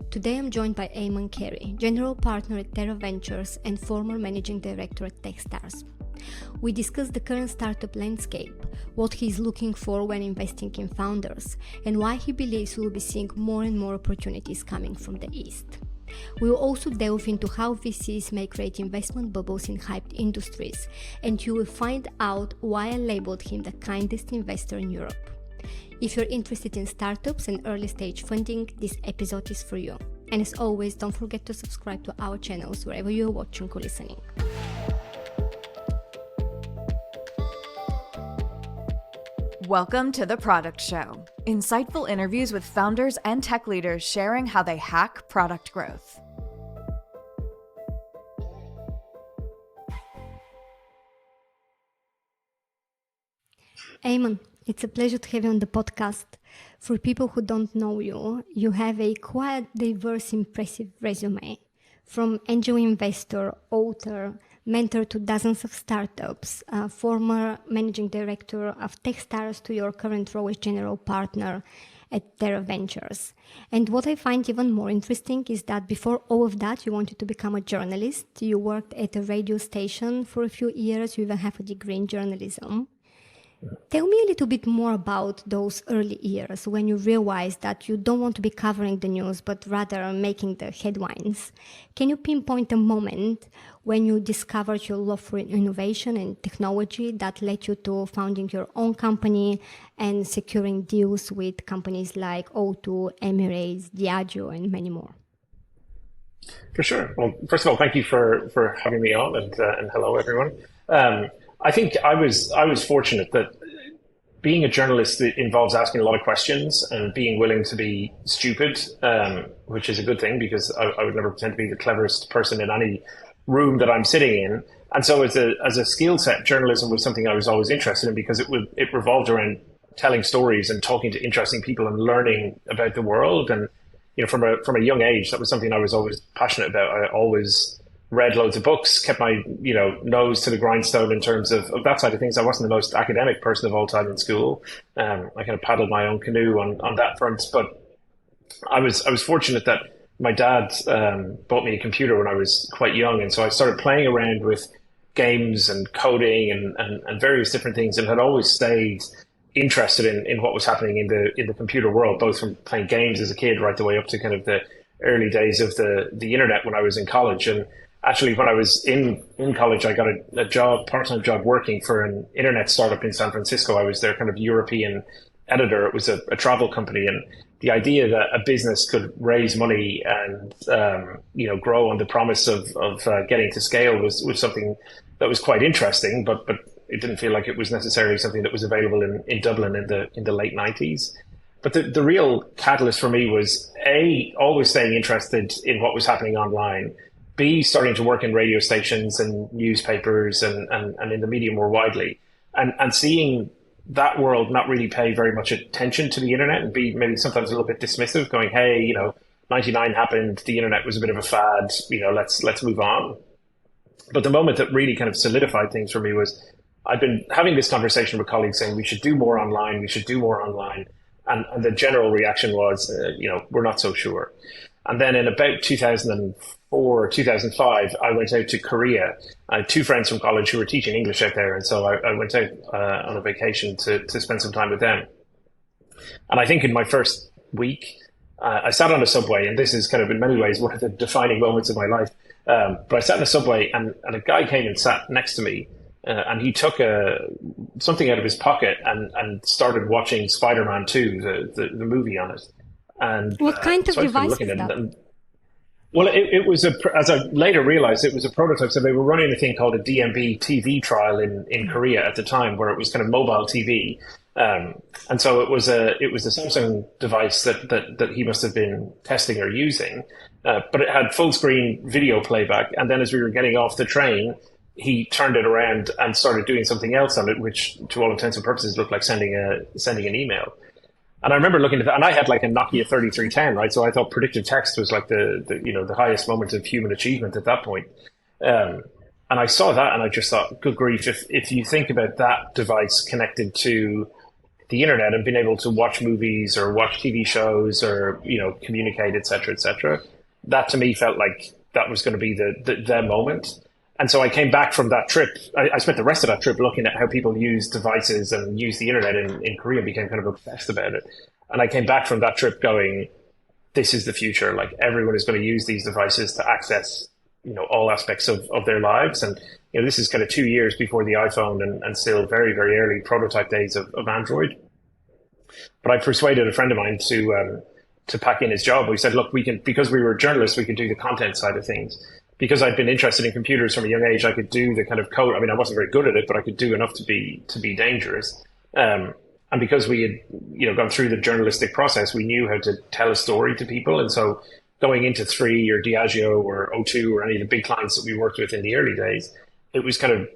Today I'm joined by Eamonn Carey, General Partner at Tera Ventures and former Managing Director at Techstars. We discuss the current startup landscape, what he's looking for when investing in founders, and why he believes we'll be seeing more and more opportunities coming from the East. We will also delve into how VCs may create investment bubbles in hyped industries, and you will find out why I labeled him the kindest investor in Europe. If you're interested in startups and early stage funding, this episode is for you. And as always, don't forget to subscribe to our channels wherever you're watching or listening. Welcome to The Product Show. Insightful interviews with founders and tech leaders sharing how they hack product growth. Eamonn, it's a pleasure to have you on the podcast. For people who don't know you, you have a quite diverse, impressive resume. From angel investor, author, mentor to dozens of startups, former managing director of Techstars to your current role as general partner at Tera Ventures. And what I find even more interesting is that before all of that, you wanted to become a journalist. You worked at a radio station for a few years. You even have a degree in journalism. Tell me a little bit more about those early years when you realized that you don't want to be covering the news, but rather making the headlines. Can you pinpoint a moment when you discovered your love for innovation and technology that led you to founding your own company and securing deals with companies like O2, Emirates, Diageo, and many more? For sure. Well, first of all, thank you for having me on, and hello, everyone. I think I was fortunate that being a journalist involves asking a lot of questions and being willing to be stupid, which is a good thing because I would never pretend to be the cleverest person in any room that I'm sitting in. And so as a skill set, journalism was something I was always interested in because it revolved around telling stories and talking to interesting people and learning about the world. And from a young age, that was something I was always passionate about. I always read loads of books, kept my nose to the grindstone in terms of that side of things. I wasn't the most academic person of all time in school. I kind of paddled my own canoe on that front. But I was fortunate that my dad bought me a computer when I was quite young, and so I started playing around with games and coding and various different things, and had always stayed interested in what was happening in the computer world, both from playing games as a kid right the way up to kind of the early days of the internet when I was in college. And actually, when I was in college, I got a part-time job working for an internet startup in San Francisco. I was their kind of European editor. It was a travel company, and the idea that a business could raise money and grow on the promise of getting to scale was something that was quite interesting, but it didn't feel like it was necessarily something that was available in Dublin in the late 90s. But the real catalyst for me was A, always staying interested in what was happening online, B, starting to work in radio stations and newspapers and in the media more widely, and seeing that world not really pay very much attention to the internet and be maybe sometimes a little bit dismissive, going, hey, 99 happened, the internet was a bit of a fad, let's move on. But the moment that really kind of solidified things for me was I'd been having this conversation with colleagues saying we should do more online. And the general reaction was, we're not so sure. And then in about 2004, 2005, I went out to Korea. I had two friends from college who were teaching English out there. And so I went out on a vacation to spend some time with them. And I think in my first week, I sat on a subway, and this is kind of in many ways one of the defining moments of my life. But I sat in a subway and a guy came and sat next to me. And he took something out of his pocket and started watching Spider-Man 2, the movie on it. And what kind of device is that? Well, it was as I later realized, it was a prototype. So they were running a thing called a DMB TV trial in Korea at the time, where it was kind of mobile TV. And so it was a Samsung device that he must have been testing or using, but it had full screen video playback. And then as we were getting off the train, he turned it around and started doing something else on it, which to all intents and purposes looked like sending an email. And I remember looking at that, and I had like a Nokia 3310, right? So I thought predictive text was like the highest moment of human achievement at that point. And I saw that and I just thought, good grief, if you think about that device connected to the internet and being able to watch movies or watch TV shows or, communicate, et cetera, et cetera. That to me felt like that was going to be the moment. And so I came back from that trip. I spent the rest of that trip looking at how people use devices and use the internet in Korea, and became kind of obsessed about it. And I came back from that trip going, this is the future. Like, everyone is going to use these devices to access, all aspects of their lives. And, this is kind of 2 years before the iPhone and still very, very early prototype days of Android. But I persuaded a friend of mine to pack in his job. We said, look, because we were journalists, we could do the content side of things. Because I'd been interested in computers from a young age, I could do the kind of code. I mean, I wasn't very good at it, but I could do enough to be dangerous. And because we had, gone through the journalistic process, we knew how to tell a story to people. And so going into 3 or Diageo or O2 or any of the big clients that we worked with in the early days, it was kind of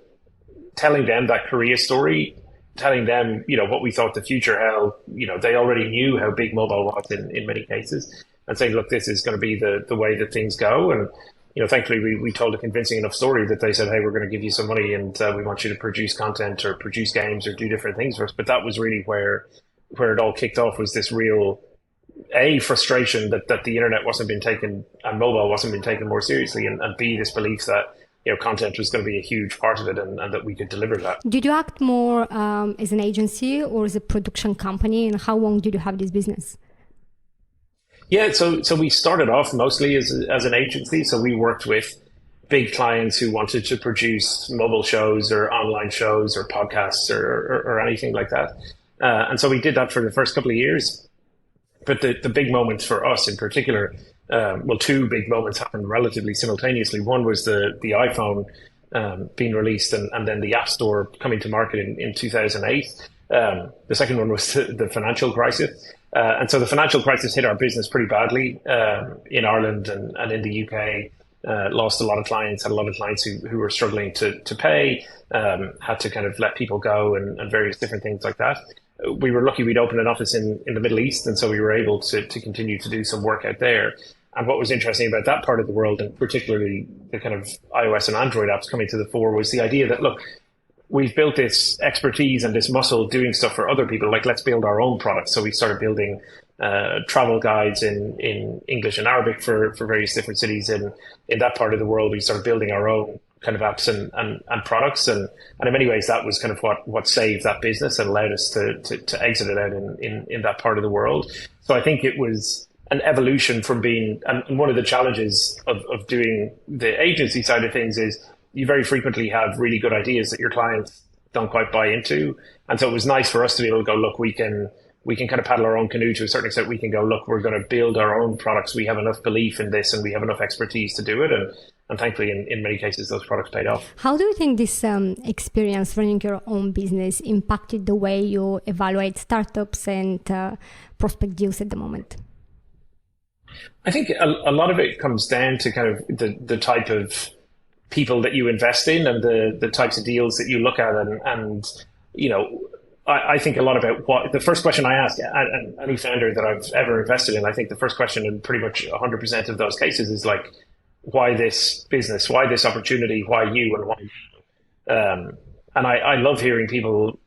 telling them that Korea story, telling them, what we thought the future held. They already knew how big mobile was in many cases, and saying, look, this is going to be the way that things go. And thankfully, we told a convincing enough story that they said, hey, we're going to give you some money and we want you to produce content or produce games or do different things for us. But that was really where it all kicked off, was this real, frustration that the internet wasn't being taken and mobile wasn't being taken more seriously, and B, this belief that, content was going to be a huge part of it and that we could deliver that. Did you act more as an agency or as a production company, and how long did you have this business? Yeah, so we started off mostly as an agency. So we worked with big clients who wanted to produce mobile shows or online shows or podcasts or anything like that. And so we did that for the first couple of years. But the big moments for us in particular, two big moments happened relatively simultaneously. One was the iPhone being released and then the App Store coming to market in 2008. The second one was the financial crisis. And so the financial crisis hit our business pretty badly in Ireland and in the UK. Lost a lot of clients, had a lot of clients who were struggling to pay, had to kind of let people go and various different things like that. We were lucky we'd opened an office in the Middle East, and so we were able to continue to do some work out there. And what was interesting about that part of the world, and particularly the kind of iOS and Android apps coming to the fore, was the idea that, look, we've built this expertise and this muscle doing stuff for other people. Like, let's build our own products. So we started building travel guides in English and Arabic for various different cities in that part of the world. We started building our own kind of apps and products. And in many ways, that was kind of what saved that business and allowed us to exit it out in that part of the world. So I think it was an evolution from being, and one of the challenges of doing the agency side of things is you very frequently have really good ideas that your clients don't quite buy into. And so it was nice for us to be able to go, look, we can kind of paddle our own canoe to a certain extent. We can go, look, we're going to build our own products. We have enough belief in this and we have enough expertise to do it. And thankfully, in many cases, those products paid off. How do you think this experience running your own business impacted the way you evaluate startups and prospect deals at the moment? I think a lot of it comes down to kind of the type of people that you invest in and the types of deals that you look at. And I think a lot about what the first question I ask any founder that I've ever invested in. I think the first question in pretty much 100% of those cases is like, why this business, why this opportunity, why you, and why you? And I love hearing people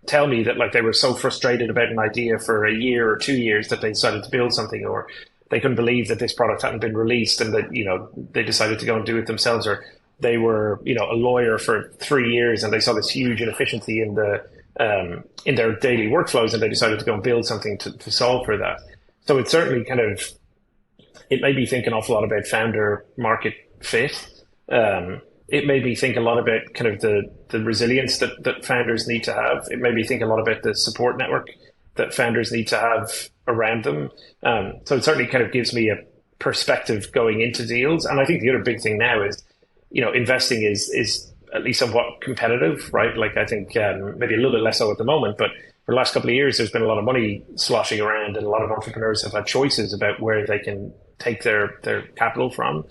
tell me that like they were so frustrated about an idea for a year or 2 years that they decided to build something, or they couldn't believe that this product hadn't been released and that, they decided to go and do it themselves, or they were, a lawyer for 3 years and they saw this huge inefficiency in their daily workflows and they decided to go and build something to solve for that. So it's certainly kind of, it made me think an awful lot about founder market fit. It made me think a lot about kind of the resilience that founders need to have. It made me think a lot about the support network that founders need to have around them. So it certainly kind of gives me a perspective going into deals. And I think the other big thing now is, investing is at least somewhat competitive, right? Like I think maybe a little bit less so at the moment, but for the last couple of years, there's been a lot of money sloshing around and a lot of entrepreneurs have had choices about where they can take their capital from.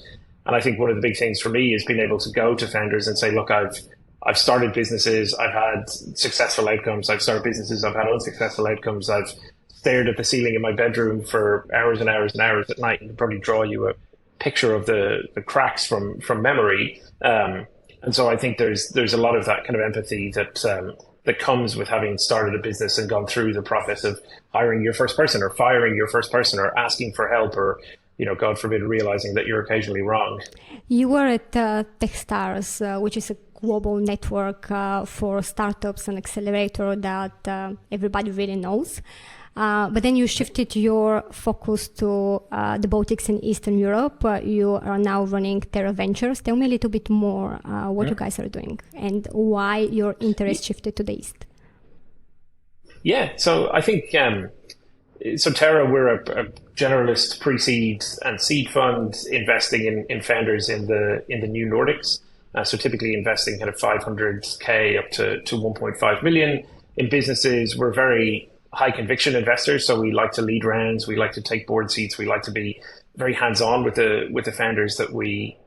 And I think one of the big things for me is being able to go to founders and say, look, I've started businesses, I've had successful outcomes, I've started businesses, I've had unsuccessful outcomes, I've stared at the ceiling in my bedroom for hours and hours and hours at night and probably draw you a picture of the cracks from memory. And so I think there's a lot of that kind of empathy that that comes with having started a business and gone through the process of hiring your first person or firing your first person or asking for help or, God forbid, realizing that you're occasionally wrong. You were at Techstars, which is a global network for startups and accelerator that everybody really knows. But then you shifted your focus to the Baltics and Eastern Europe. You are now running Tera Ventures. Tell me a little bit more what you guys are doing and why your interest shifted to the East. Yeah, so I think, so Tera, we're a generalist pre-seed and seed fund investing in founders in the new Nordics. So typically investing kind of 500K up to 1.5 million in businesses. We're very high conviction investors, so we like to lead rounds, we like to take board seats, we like to be very hands-on with the founders that we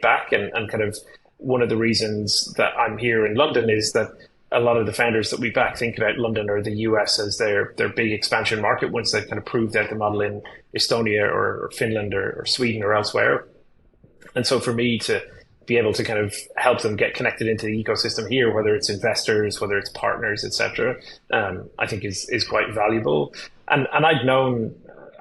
back, and kind of one of the reasons that I'm here in London is that a lot of the founders that we back think about London or the US as their big expansion market once they've kind of proved out the model in Estonia or Finland or Sweden or elsewhere. And so for me to be able to kind of help them get connected into the ecosystem here, whether it's investors, whether it's partners, etc., I think is quite valuable. And I'd known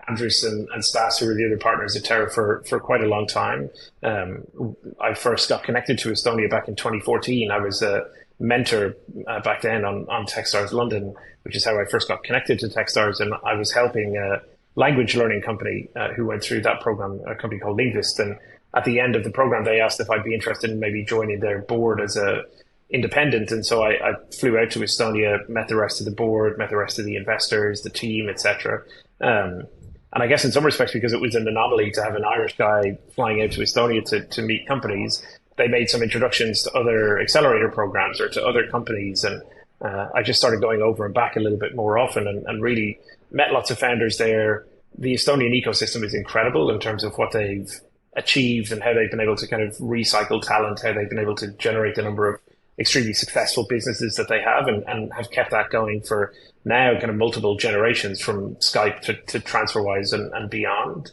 Andres and Stas, who were the other partners at Tera, for quite a long time. I first got connected to Estonia back in 2014. I was a mentor back then on Techstars London, which is how I first got connected to Techstars. And I was helping a language learning company who went through that program, a company called Linguist. And at the end of the program, they asked if I'd be interested in maybe joining their board as a independent. And so I flew out to Estonia, met the rest of the board, met the rest of the investors, the team, etc. And I guess in some respects, because it was an anomaly to have an Irish guy flying out to Estonia to meet companies, they made some introductions to other accelerator programs or to other companies. And I just started going over and back a little bit more often and really met lots of founders there. The Estonian ecosystem is incredible in terms of what they've achieved and how they've been able to kind of recycle talent, how they've been able to generate the number of extremely successful businesses that they have and have kept that going for now kind of multiple generations from Skype to TransferWise and beyond.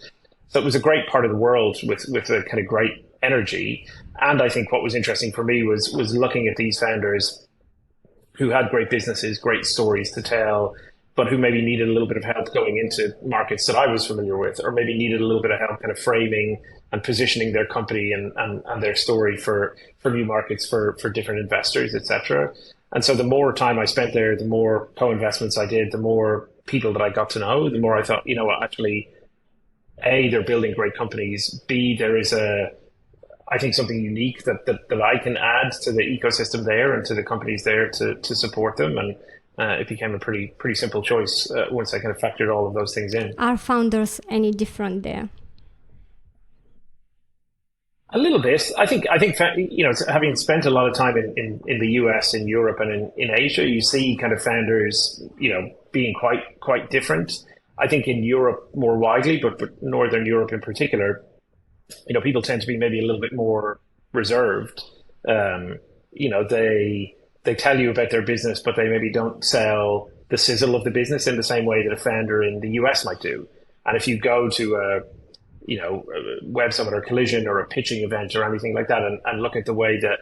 So it was a great part of the world with a kind of great energy. And I think what was interesting for me was looking at these founders who had great businesses, great stories to tell, but who maybe needed a little bit of help going into markets that I was familiar with, or maybe needed a little bit of help kind of framing and positioning their company and their story for new markets, for different investors, etc. And so the more time I spent there, the more co-investments I did, the more people that I got to know, the more I thought, you know what, actually, A, they're building great companies. B, there is I think something unique that I can add to the ecosystem there and to the companies there to support them. And it became a pretty simple choice once I kind of factored all of those things in. Are founders any different there? A little bit. I think you know, having spent a lot of time in the US, in Europe, and in Asia, you see kind of founders, you know, being quite different. I think in Europe more widely, but Northern Europe in particular, you know, people tend to be maybe a little bit more reserved. You know, they tell you about their business, but they maybe don't sell the sizzle of the business in the same way that a founder in the US might do. And if you go to a Web Summit or Collision or a pitching event or anything like that and look at the way that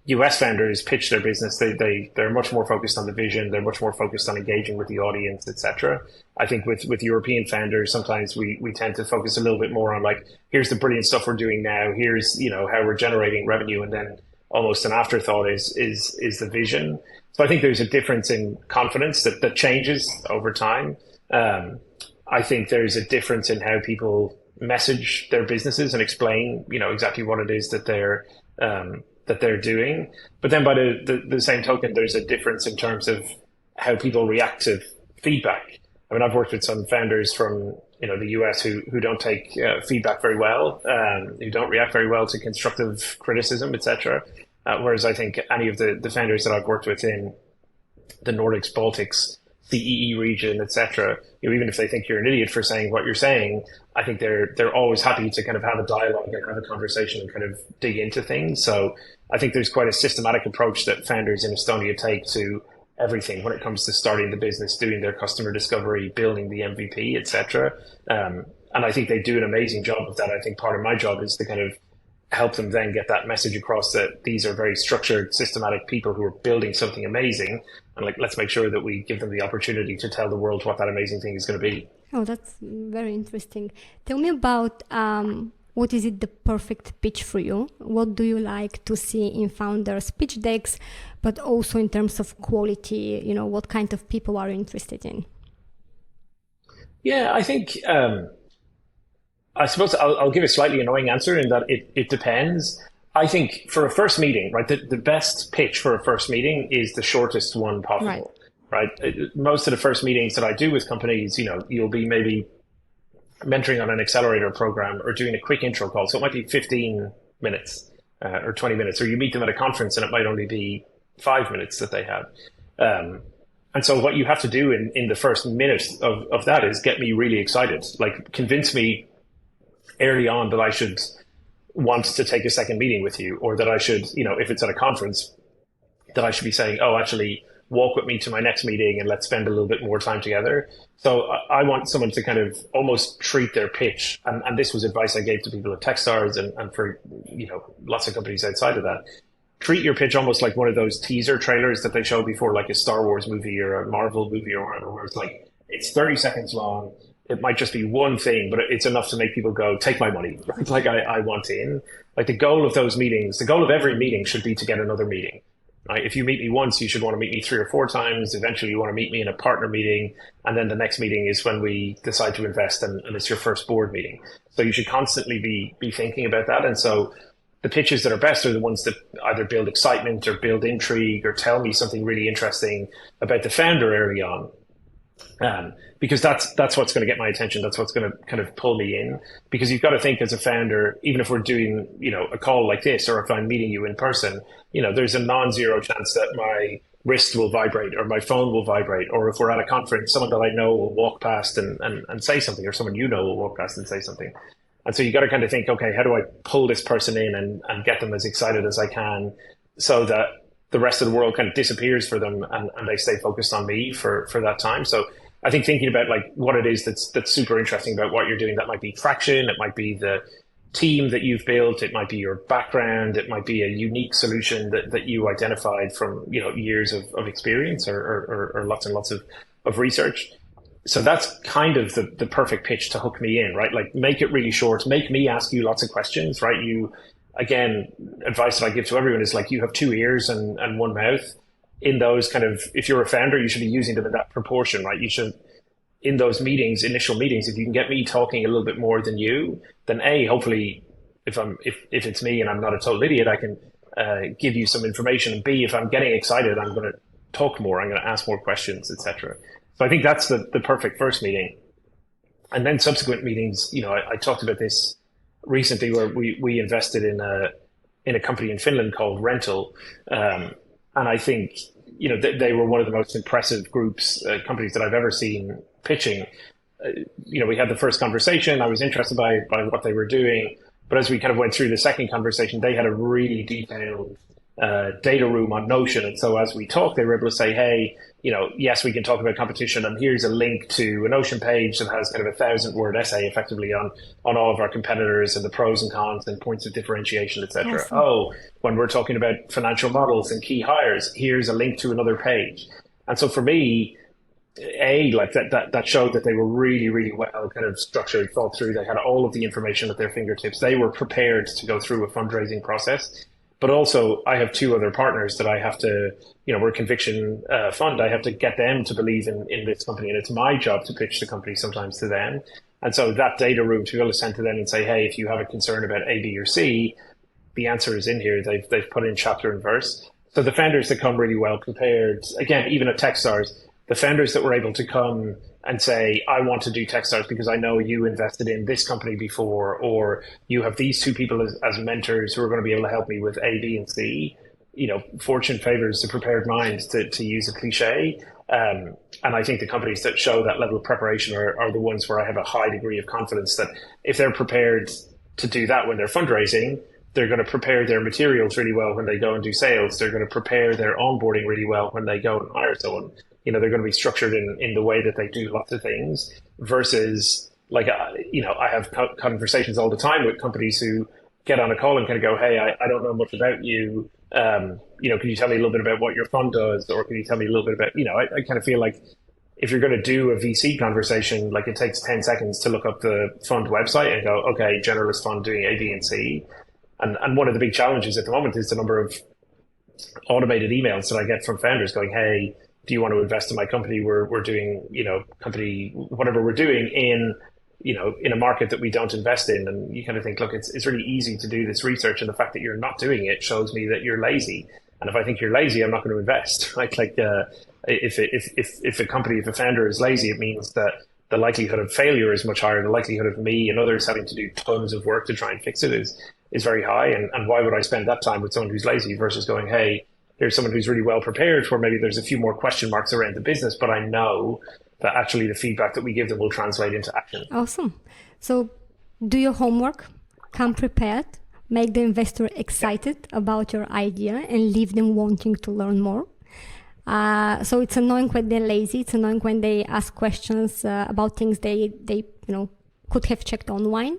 US founders pitch their business, they're much more focused on the vision, they're much more focused on engaging with the audience, etc. I think with European founders, sometimes we tend to focus a little bit more on like, here's the brilliant stuff we're doing now, here's, you know, how we're generating revenue, and then almost an afterthought is the vision. So I think there's a difference in confidence that changes over time. I think there's a difference in how people message their businesses and explain, you know, exactly what it is that they're doing. But then by the same token, there's a difference in terms of how people react to feedback. I mean, I've worked with some founders from, you know, the US who don't take feedback very well, who don't react very well to constructive criticism, etc. Whereas I think any of the founders that I've worked with in the Nordics, Baltics, CEE region, etc., you know, even if they think you're an idiot for saying what you're saying, I think they're always happy to kind of have a dialogue and have a conversation and kind of dig into things. So I think there's quite a systematic approach that founders in Estonia take to everything when it comes to starting the business, doing their customer discovery, building the MVP, etc. And I think they do an amazing job of that. I think part of my job is to kind of help them then get that message across that these are very structured, systematic people who are building something amazing. And like, let's make sure that we give them the opportunity to tell the world what that amazing thing is going to be. Oh, that's very interesting. Tell me about what is it the perfect pitch for you? What do you like to see in founders' pitch decks, but also in terms of quality, what kind of people are you interested in? Yeah, I think, I suppose I'll give a slightly annoying answer in that it depends. I think for a first meeting, right, the best pitch for a first meeting is the shortest one possible, right? Most of the first meetings that I do with companies, you'll be maybe mentoring on an accelerator program or doing a quick intro call. So it might be 15 minutes or 20 minutes, or you meet them at a conference and it might only be 5 minutes that they have. And so what you have to do in the first minute of that is get me really excited, like convince me early on that I should want to take a second meeting with you, or that I should, if it's at a conference, that I should be saying, oh, actually walk with me to my next meeting and let's spend a little bit more time together. So I want someone to kind of almost treat their pitch. And this was advice I gave to people at Techstars and for, lots of companies outside of that. Treat your pitch almost like one of those teaser trailers that they show before like a Star Wars movie or a Marvel movie or whatever, where it's like, it's 30 seconds long. It might just be one thing, but it's enough to make people go, take my money. Right? Like I want in. Like the goal of those meetings, the goal of every meeting should be to get another meeting. Right? If you meet me once, you should want to meet me 3 or 4 times. Eventually you want to meet me in a partner meeting. And then the next meeting is when we decide to invest and it's your first board meeting. So you should constantly be thinking about that. And so the pitches that are best are the ones that either build excitement or build intrigue or tell me something really interesting about the founder early on. Because that's what's going to get my attention. That's what's going to kind of pull me in. Because you've got to think as a founder, even if we're doing, a call like this, or if I'm meeting you in person, there's a non-zero chance that my wrist will vibrate or my phone will vibrate. Or if we're at a conference, someone that I know will walk past and say something, or someone will walk past and say something. And so you got to kind of think, okay, how do I pull this person in and get them as excited as I can so that the rest of the world kind of disappears for them and they stay focused on me for that time. So I think thinking about like what it is that's super interesting about what you're doing, that might be traction, it might be the team that you've built, it might be your background, it might be a unique solution that you identified from years of experience or lots and lots of research. So that's kind of the perfect pitch to hook me in, right? Like make it really short, make me ask you lots of questions, right? Again, advice that I give to everyone is like you have 2 ears and 1 mouth. In those kind of, if you're a founder, you should be using them in that proportion, right? You should, in those meetings, initial meetings, if you can get me talking a little bit more than you, then hopefully, if it's me and I'm not a total idiot, I can give you some information. And B, if I'm getting excited, I'm going to talk more. I'm going to ask more questions, etc. So I think that's the perfect first meeting. And then subsequent meetings, I talked about this recently where we invested in a company in Finland called Rental. And I think, they were one of the most impressive companies that I've ever seen pitching. We had the first conversation. I was interested by what they were doing. But as we kind of went through the second conversation, they had a really detailed data room on Notion. And so as we talked, they were able to say, hey, yes, we can talk about competition. And here's a link to a Notion page that has kind of a 1,000-word essay effectively on all of our competitors and the pros and cons and points of differentiation, et cetera. Awesome. Oh, when we're talking about financial models and key hires, here's a link to another page. And so for me, like that showed that they were really, really well kind of structured, thought through. They had all of the information at their fingertips. They were prepared to go through a fundraising process. But also, I have 2 other partners that I have to, we're a conviction fund. I have to get them to believe in this company. And it's my job to pitch the company sometimes to them. And so that data room to be able to send to them and say, hey, if you have a concern about A, B, or C, the answer is in here. They've put in chapter and verse. So the founders that come really well prepared, again, even at Techstars, the founders that were able to come and say, I want to do Techstars because I know you invested in this company before, or you have these 2 people as mentors who are going to be able to help me with A, B, and C. Fortune favors the prepared mind, to use a cliche. And I think the companies that show that level of preparation are the ones where I have a high degree of confidence that if they're prepared to do that when they're fundraising, they're going to prepare their materials really well when they go and do sales. They're going to prepare their onboarding really well when they go and hire someone. They're going to be structured in the way that they do lots of things versus like, I have conversations all the time with companies who get on a call and kind of go, hey, I don't know much about you. Can you tell me a little bit about what your fund does, or can you tell me a little bit about, I kind of feel like if you're going to do a VC conversation, like it takes 10 seconds to look up the fund website and go, okay, generalist fund doing A, B, and C. And one of the big challenges at the moment is the number of automated emails that I get from founders going, hey, do you want to invest in my company? We're doing, company, whatever we're doing in a market that we don't invest in. And you kind of think, look, it's really easy to do this research. And the fact that you're not doing it shows me that you're lazy. And if I think you're lazy, I'm not going to invest. If a company, if a founder is lazy, it means that the likelihood of failure is much higher. The likelihood of me and others having to do tons of work to try and fix it is very high. And why would I spend that time with someone who's lazy versus going, hey, there's someone who's really well prepared, where maybe there's a few more question marks around the business, but I know that actually the feedback that we give them will translate into action. Awesome. So do your homework, come prepared, make the investor excited about your idea and leave them wanting to learn more. So it's annoying when they're lazy. It's annoying when they ask questions about things they could have checked online.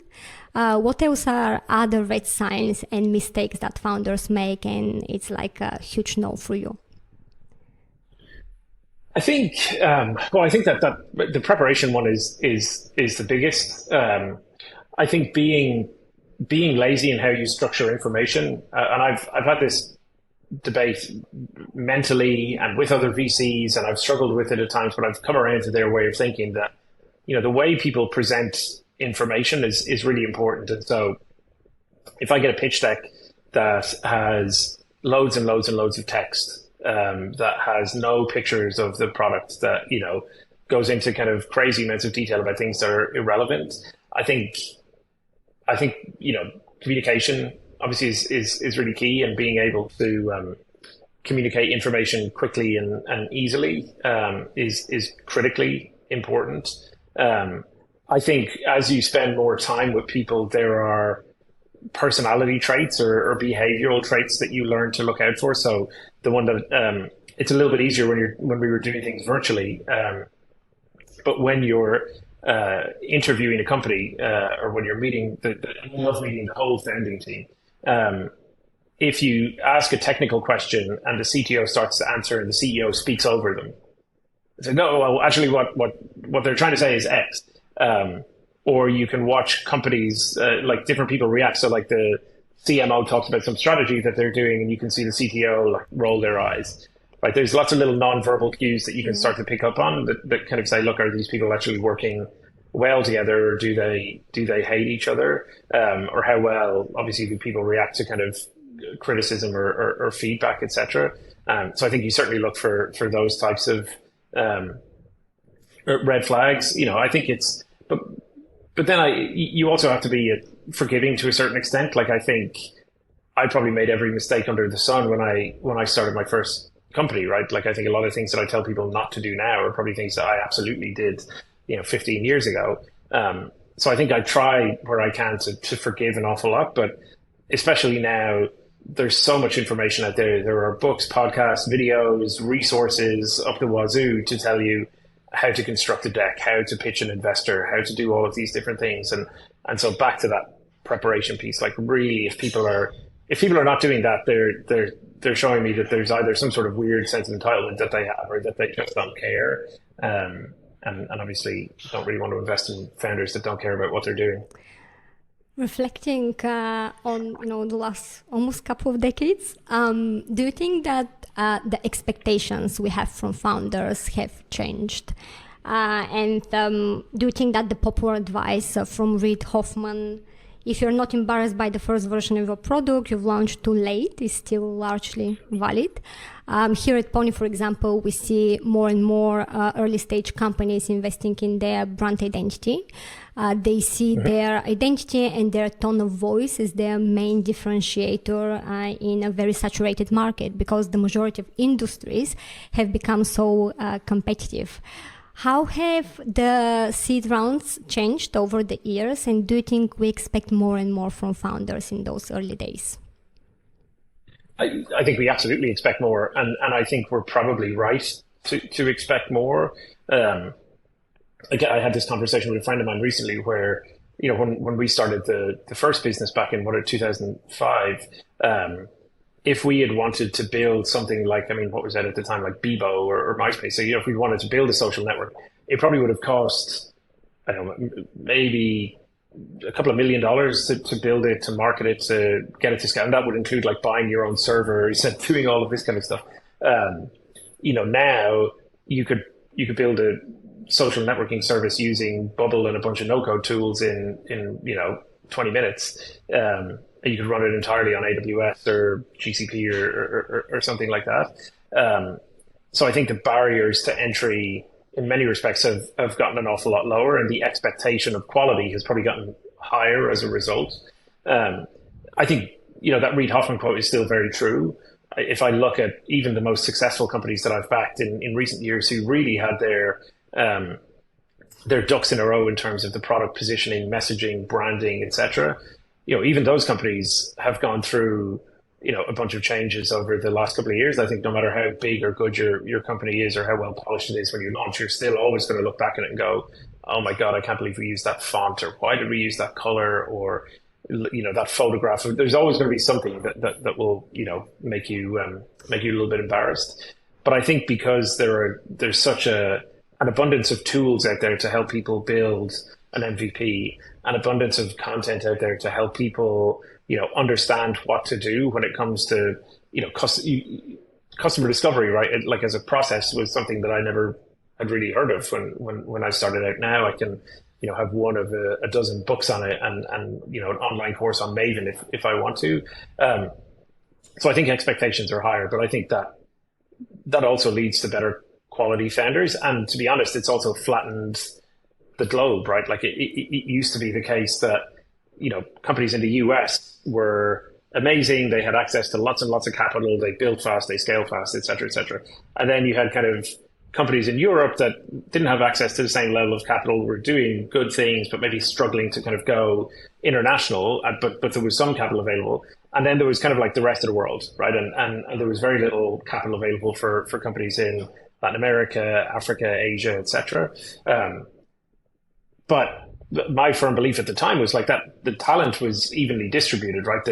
What else are other red signs and mistakes that founders make, and it's like a huge no for you? I think that the preparation one is the biggest. I think being lazy in how you structure information, and I've had this debate mentally and with other VCs, and I've struggled with it at times, but I've come around to their way of thinking that, the way people present information is really important. And so if I get a pitch deck that has loads and loads and loads of text, that has no pictures of the product, that, goes into kind of crazy amounts of detail about things that are irrelevant, I think, communication obviously is really key, and being able to communicate information quickly and easily is critically important. I think as you spend more time with people, there are personality traits or behavioral traits that you learn to look out for. So the one that it's a little bit easier when we were doing things virtually, but when you're interviewing a company or when you're meeting I love meeting the whole founding team. If you ask a technical question and the CTO starts to answer and the CEO speaks over them, it's like, no, well, actually what they're trying to say is X. Or you can watch companies, like different people react. So like the CMO talks about some strategy that they're doing and you can see the CTO like roll their eyes. Right? There's lots of little non-verbal cues that you can start to pick up on that kind of say, look, are these people actually working well together, or do they hate each other? Or how well, obviously, do people react to kind of criticism or feedback, etc. So I think you certainly look for those types of red flags. I think it's, but then you also have to be forgiving to a certain extent. Like I think I probably made every mistake under the sun when I started my first company, right? Like I think a lot of things that I tell people not to do now are probably things that I absolutely did 15 years ago. So I think I try where I can to forgive an awful lot, but especially now, there's so much information out there. There are books, podcasts, videos, resources up the wazoo to tell you how to construct a deck, how to pitch an investor, how to do all of these different things. And so back to that preparation piece, like really, if people are not doing that, they're showing me that there's either some sort of weird sense of entitlement that they have, or that they just don't care. And obviously don't really want to invest in founders that don't care about what they're doing. Reflecting on the last almost couple of decades, do you think that the expectations we have from founders have changed? And do you think that the popular advice from Reid Hoffman, if you're not embarrassed by the first version of your product you've launched too late, is still largely valid? Here at Pony, for example, we see more and more early stage companies investing in their brand identity. They see their identity and their tone of voice as their main differentiator in a very saturated market, because the majority of industries have become so competitive. How have the seed rounds changed over the years, and do you think we expect more and more from founders in those early days? I think we absolutely expect more, and I think we're probably right to expect more. Again, I had this conversation with a friend of mine recently where when we started the first business back in 2005, if we had wanted to build something like, I mean, what was that at the time, like Bebo or MySpace? So, if we wanted to build a social network, it probably would have cost, I don't know, maybe a couple of $1 million to build it, to market it, to get it to scale. And that would include like buying your own servers and doing all of this kind of stuff. Now you could build a social networking service using Bubble and a bunch of no-code tools in 20 minutes. You could run it entirely on AWS or GCP or something like that. So I think the barriers to entry in many respects have gotten an awful lot lower, and the expectation of quality has probably gotten higher as a result. I think, that Reid Hoffman quote is still very true. If I look at even the most successful companies that I've backed in recent years who really had their ducks in a row in terms of the product positioning, messaging, branding, etc., even those companies have gone through a bunch of changes over the last couple of years. I think no matter how big or good your company is or how well polished it is when you launch, you're still always going to look back at it and go, oh my God, I can't believe we used that font, or why did we use that color, or that photograph. There's always going to be something that will make you a little bit embarrassed. But I think because there's such an abundance of tools out there to help people build an MVP, an abundance of content out there to help people understand what to do when it comes to customer discovery, right? Like as a process was something that I never had really heard of when I started out. Now I can have one of a dozen books on it and an online course on Maven if I want to. So I think expectations are higher, but I think that also leads to better quality founders. And to be honest, it's also flattened the globe, right? Like it used to be the case that companies in the US were amazing. They had access to lots and lots of capital. They built fast, they scaled fast, et cetera, et cetera. And then you had kind of companies in Europe that didn't have access to the same level of capital, were doing good things, but maybe struggling to kind of go international, but there was some capital available. And then there was kind of like the rest of the world, right? And there was very little capital available for companies in Latin America, Africa, Asia, et cetera. But my firm belief at the time was like that the talent was evenly distributed, right?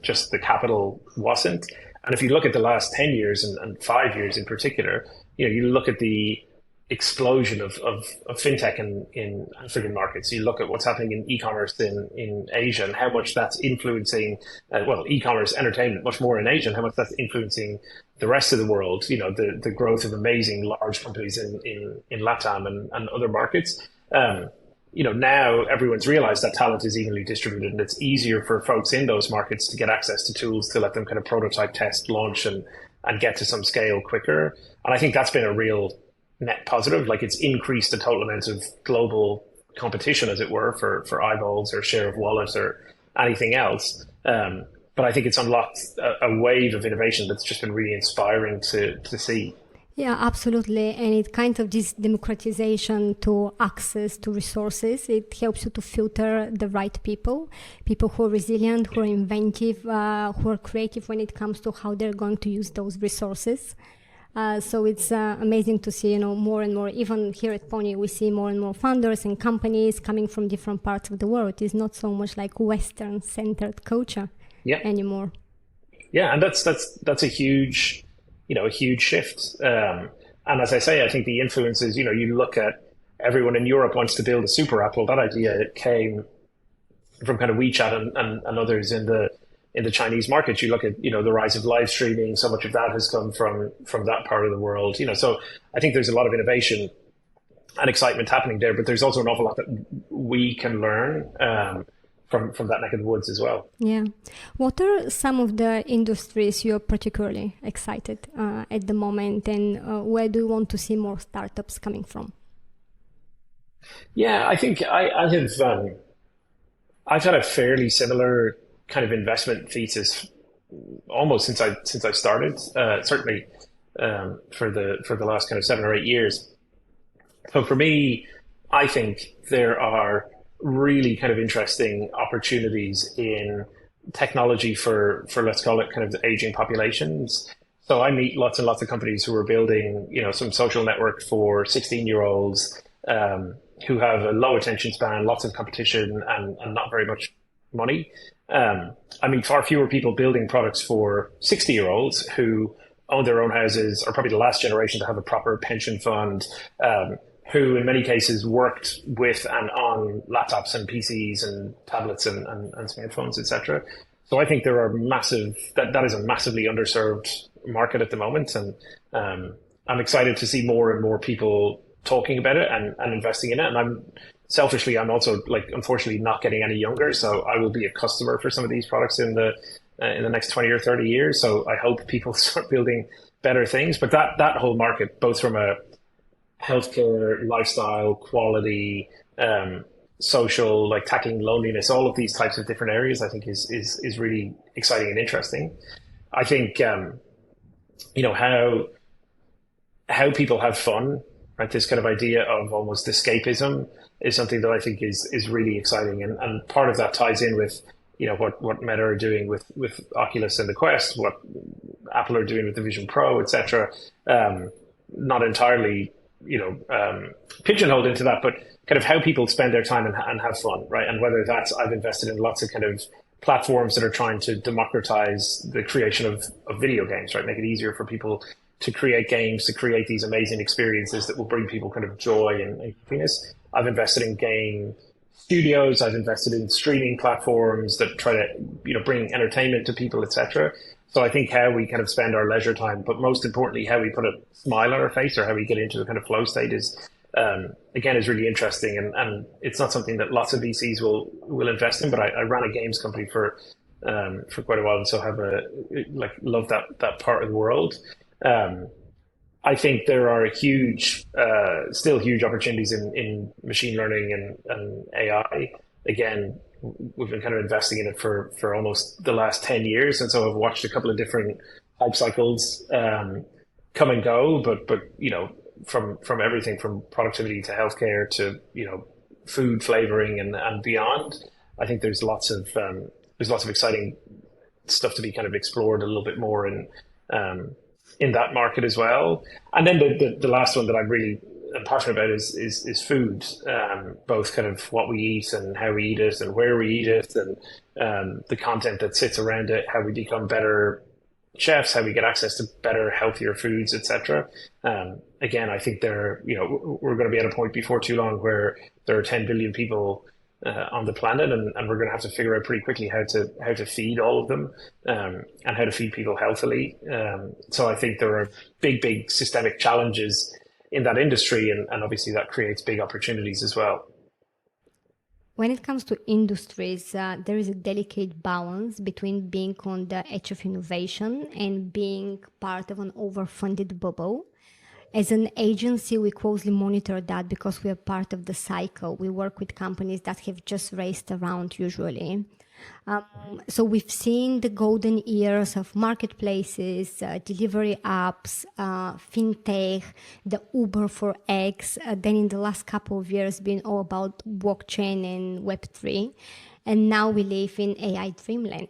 Just the capital wasn't. And if you look at the last 10 years and 5 years in particular, you look at the explosion of fintech in African markets. You look at what's happening in e-commerce in Asia and how much that's influencing, e-commerce entertainment much more in Asia and how much that's influencing the rest of the world. The growth of amazing large companies in LATAM and other markets. Now everyone's realized that talent is evenly distributed, and it's easier for folks in those markets to get access to tools to let them kind of prototype, test, launch, and get to some scale quicker. And I think that's been a real net positive. Like it's increased the total amount of global competition, as it were, for eyeballs or share of wallet or anything else. But I think it's unlocked a wave of innovation that's just been really inspiring to see. Yeah, absolutely. And it kind of this democratization to access to resources, it helps you to filter the right people who are resilient, who are inventive, who are creative when it comes to how they're going to use those resources. So it's amazing to see, more and more, even here at Pony, we see more and more founders and companies coming from different parts of the world. It's not so much like Western-centered culture anymore. Yeah, and that's a huge shift. And as I say, I think the influences, you look at everyone in Europe wants to build a super app. Well, that idea came from kind of WeChat and others in the Chinese market. You look at, the rise of live streaming. So much of that has come from that part of the world. So I think there's a lot of innovation and excitement happening there, but there's also an awful lot that we can learn from that neck of the woods as well. Yeah. What are some of the industries you're particularly excited at the moment, and where do you want to see more startups coming from? Yeah, I think I've had a fairly similar kind of investment thesis almost since I started, certainly for the last kind of 7 or 8 years. So for me, I think there are really kind of interesting opportunities in technology for let's call it kind of the aging populations. So I meet lots and lots of companies who are building, some social network for 16-year-olds who have a low attention span, lots of competition, and not very much money. I mean, far fewer people building products for 60-year-olds who own their own houses, are probably the last generation to have a proper pension fund, who in many cases worked with and on laptops and PCs and tablets and smartphones, etc. So I think there are that is a massively underserved market at the moment. And I'm excited to see more and more people talking about it and investing in it. And I'm also, like, unfortunately not getting any younger. So I will be a customer for some of these products in the next 20 or 30 years. So I hope people start building better things. But that whole market, both from a healthcare, lifestyle, quality, social, like tackling loneliness, all of these types of different areas, I think is really exciting and interesting. I think, how people have fun, right? This kind of idea of almost escapism is something that I think is really exciting. And part of that ties in with, what Meta are doing with Oculus and the Quest, what Apple are doing with the Vision Pro, etc. Not entirely, pigeonholed into that, but kind of how people spend their time and have fun, right? And whether that's, I've invested in lots of kind of platforms that are trying to democratize the creation of video games, right? Make it easier for people to create games, to create these amazing experiences that will bring people kind of joy and happiness. I've invested in game studios. I've invested in streaming platforms that try to, bring entertainment to people, etc. So I think how we kind of spend our leisure time, but most importantly, how we put a smile on our face or how we get into a kind of flow state is really interesting. And it's not something that lots of VCs will invest in, but I ran a games company for quite a while. And so love that part of the world. I think there are still huge opportunities in machine learning and AI. Again, we've been kind of investing in it for almost the last 10 years. And so I've watched a couple of different hype cycles come and go, but from everything from productivity to healthcare to, food flavoring and beyond. I think there's lots of exciting stuff to be kind of explored a little bit more in that market as well. And then the last one that I'm really passionate about is food, both kind of what we eat and how we eat it and where we eat it and the content that sits around it, how we become better chefs, how we get access to better, healthier foods, etc. Again, I think we're going to be at a point before too long where there are 10 billion people on the planet, and we're going to have to figure out pretty quickly how to feed all of them and how to feed people healthily. So I think there are big systemic challenges in that industry, and obviously that creates big opportunities as well. When it comes to industries, there is a delicate balance between being on the edge of innovation and being part of an overfunded bubble. As an agency, we closely monitor that because we are part of the cycle. We work with companies that have just raised a round usually. So we've seen the golden years of marketplaces, delivery apps, fintech, the Uber for X. Then in the last couple of years, been all about blockchain and Web3. And now we live in AI dreamland.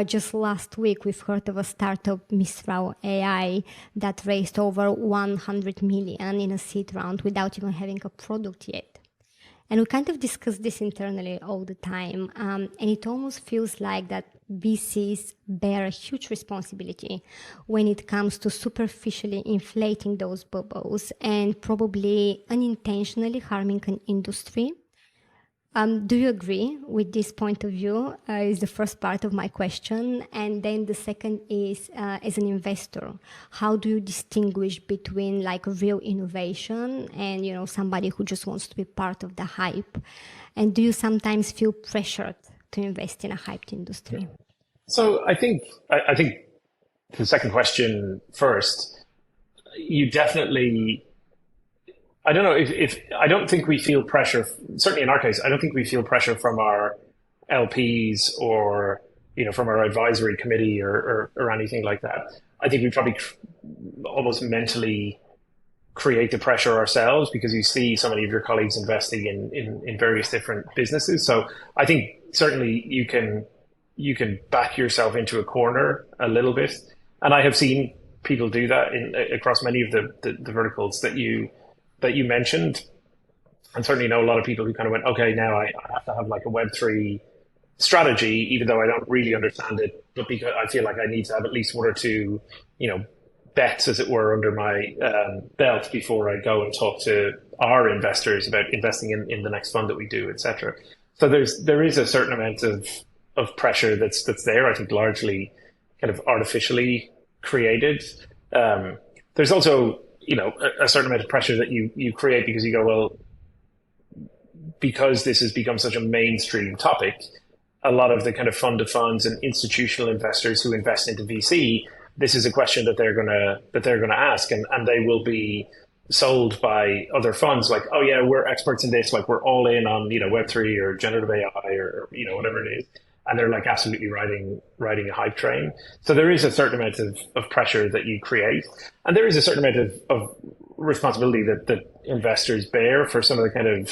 Just last week, we've heard of a startup, Mistral AI, that raised over 100 million in a seed round without even having a product yet. And we kind of discuss this internally all the time. And it almost feels like that VCs bear a huge responsibility when it comes to superficially inflating those bubbles and probably unintentionally harming an industry. Do you agree with this point of view? Is the first part of my question. And then the second is, as an investor, how do you distinguish between like real innovation and, somebody who just wants to be part of the hype? And do you sometimes feel pressured to invest in a hyped industry? So I think the second question first, you definitely... I don't know if I don't think we feel pressure, certainly in our case, I don't think we feel pressure from our LPs or, from our advisory committee or anything like that. I think we probably almost mentally create the pressure ourselves because you see so many of your colleagues investing in various different businesses. So I think certainly you can back yourself into a corner a little bit. And I have seen people do that across many of the verticals that you mentioned. and certainly know a lot of people who kind of went, okay, now I have to have like a Web3 strategy, even though I don't really understand it, but because I feel like I need to have at least one or two, bets, as it were, under my belt before I go and talk to our investors about investing in the next fund that we do, etc. So there is a certain amount of pressure that's there. I think largely kind of artificially created. There's also a certain amount of pressure that you create because you go, well, because this has become such a mainstream topic, a lot of the kind of fund of funds and institutional investors who invest into VC, this is a question that they're gonna ask, and they will be sold by other funds like, oh yeah, we're experts in this, like we're all in on Web3 or generative AI or whatever it is, and they're like absolutely riding a hype train. So there is a certain amount of pressure that you create, and there is a certain amount of responsibility that investors bear for some of the kind of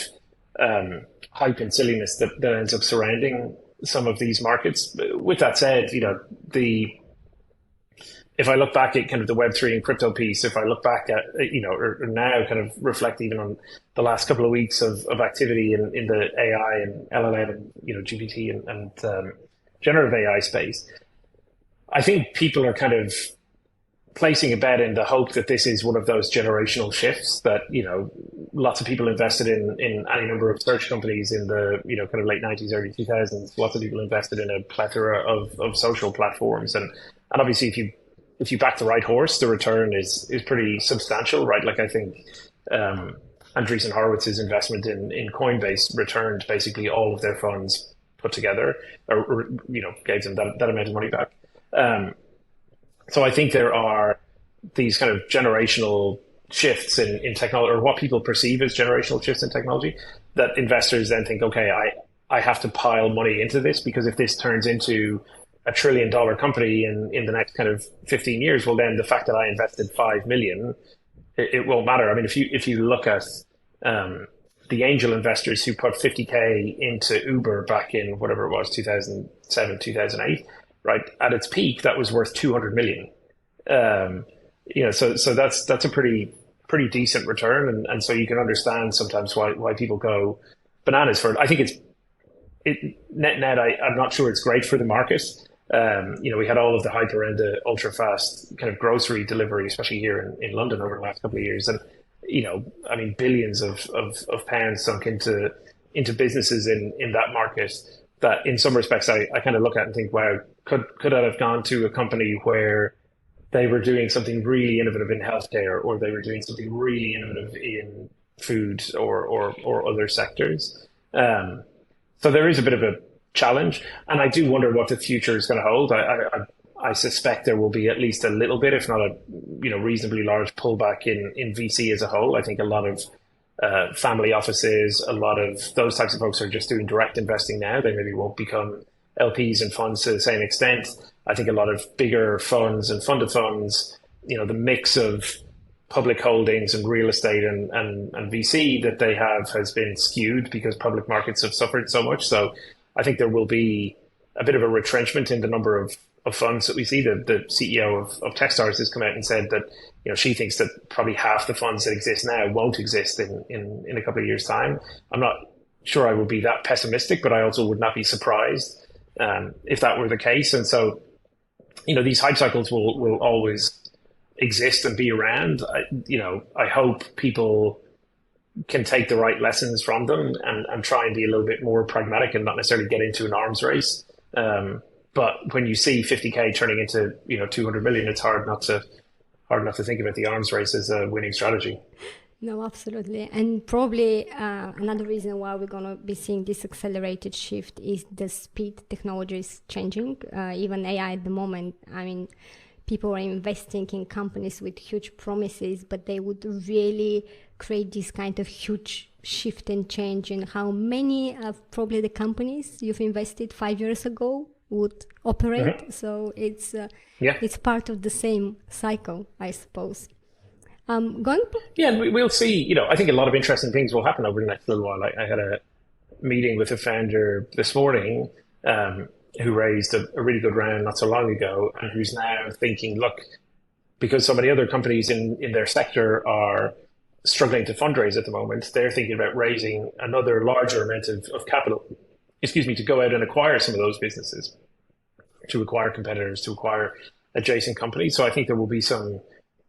hype and silliness that ends up surrounding some of these markets. With that said, if I look back at kind of the Web3 and crypto piece, if I look back at, or now kind of reflect even on the last couple of weeks of activity in the AI and LLM and, GPT and generative AI space, I think people are kind of placing a bet in the hope that this is one of those generational shifts that, lots of people invested in any number of search companies in the, kind of late 90s, early 2000s. Lots of people invested in a plethora of social platforms. And obviously, if you back the right horse, the return is pretty substantial, right? Like I think Andreessen Horowitz's investment in Coinbase returned basically all of their funds put together, or gave them that amount of money back. So I think there are these kind of generational shifts in technology, or what people perceive as generational shifts in technology, that investors then think, okay, I have to pile money into this, because if this turns into $1 trillion company in the next kind of 15 years, well, then the fact that I invested 5 million, it won't matter. I mean, if you look at the angel investors who put 50K into Uber back in whatever it was, 2007, 2008, right? At its peak, that was worth 200 million. So that's a pretty decent return, and so you can understand sometimes why people go bananas for it. I think net. I'm not sure it's great for the market. We had all of the hype around the ultra fast kind of grocery delivery, especially here in London over the last couple of years, and I mean, billions of pounds sunk into businesses in that market. That in some respects I kind of look at and think, wow, could I have gone to a company where they were doing something really innovative in healthcare, or they were doing something really innovative in food or other sectors. So there is a bit of a challenge, and I do wonder what the future is going to hold. I suspect there will be at least a little bit, if not a reasonably large pullback in VC as a whole. I think a lot of family offices, a lot of those types of folks are just doing direct investing now. They maybe won't become LPs and funds to the same extent. I think a lot of bigger funds and fund of funds, the mix of public holdings and real estate and VC that they have has been skewed because public markets have suffered so much. So I think there will be a bit of a retrenchment in the number of funds that we see. The CEO of Techstars has come out and said that she thinks that probably half the funds that exist now won't exist in a couple of years' time. I'm not sure I would be that pessimistic, but I also would not be surprised if that were the case. And so, these hype cycles will always exist and be around. I hope people can take the right lessons from them and try and be a little bit more pragmatic and not necessarily get into an arms race. But when you see 50K turning into 200 million, it's hard not to think about the arms race as a winning strategy. No, absolutely. And probably another reason why we're going to be seeing this accelerated shift is the speed technology is changing. Even AI at the moment, I mean, people are investing in companies with huge promises, but they would really create this kind of huge shift and change in how many of probably the companies you've invested 5 years ago would operate. Mm-hmm. So it's part of the same cycle, I suppose. We'll see. I think a lot of interesting things will happen over the next little while. I had a meeting with a founder this morning who raised a really good round not so long ago, and who's now thinking, look, because so many other companies in their sector are struggling to fundraise at the moment. They're thinking about raising another larger amount of capital, to go out and acquire some of those businesses, to acquire competitors, to acquire adjacent companies. So I think there will be some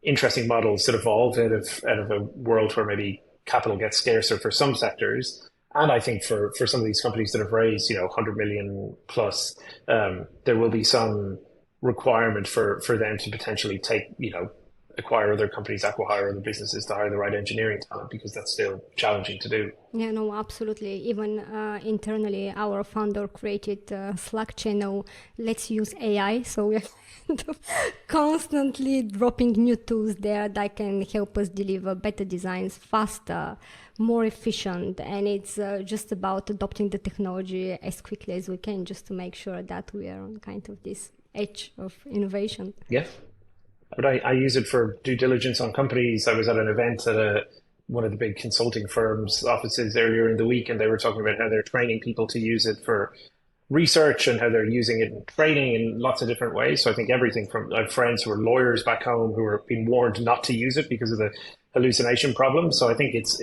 interesting models that evolve out of a world where maybe capital gets scarcer for some sectors. And I think for some of these companies that have raised, 100 million plus, there will be some requirement for them to potentially acquire other companies, acquire other businesses to hire the right engineering talent, because that's still challenging to do. Yeah, no, absolutely. Even internally, our founder created a Slack channel, let's use AI. So we're constantly dropping new tools there that can help us deliver better designs faster, more efficient. And it's just about adopting the technology as quickly as we can, just to make sure that we are on kind of this edge of innovation. Yeah. But I use it for due diligence on companies. I was at an event at one of the big consulting firms' offices earlier in the week, and they were talking about how they're training people to use it for research and how they're using it in training in lots of different ways. So I think everything from, I have friends who are lawyers back home who are being warned not to use it because of the hallucination problem. So I think it's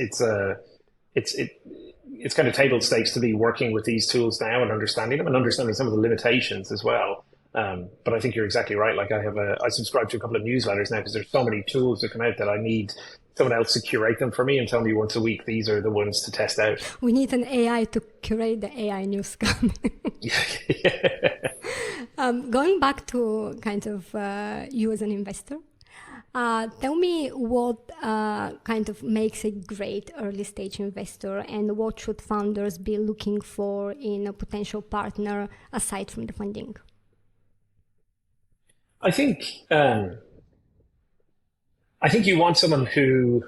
kind of table stakes to be working with these tools now and understanding them and understanding some of the limitations as well. But I think you're exactly right. Like I subscribe to a couple of newsletters now because there's so many tools that come out that I need someone else to curate them for me and tell me once a week, these are the ones to test out. We need an AI to curate the AI news. Going back to kind of you as an investor, tell me what kind of makes a great early stage investor, and what should founders be looking for in a potential partner aside from the funding? I think you want someone who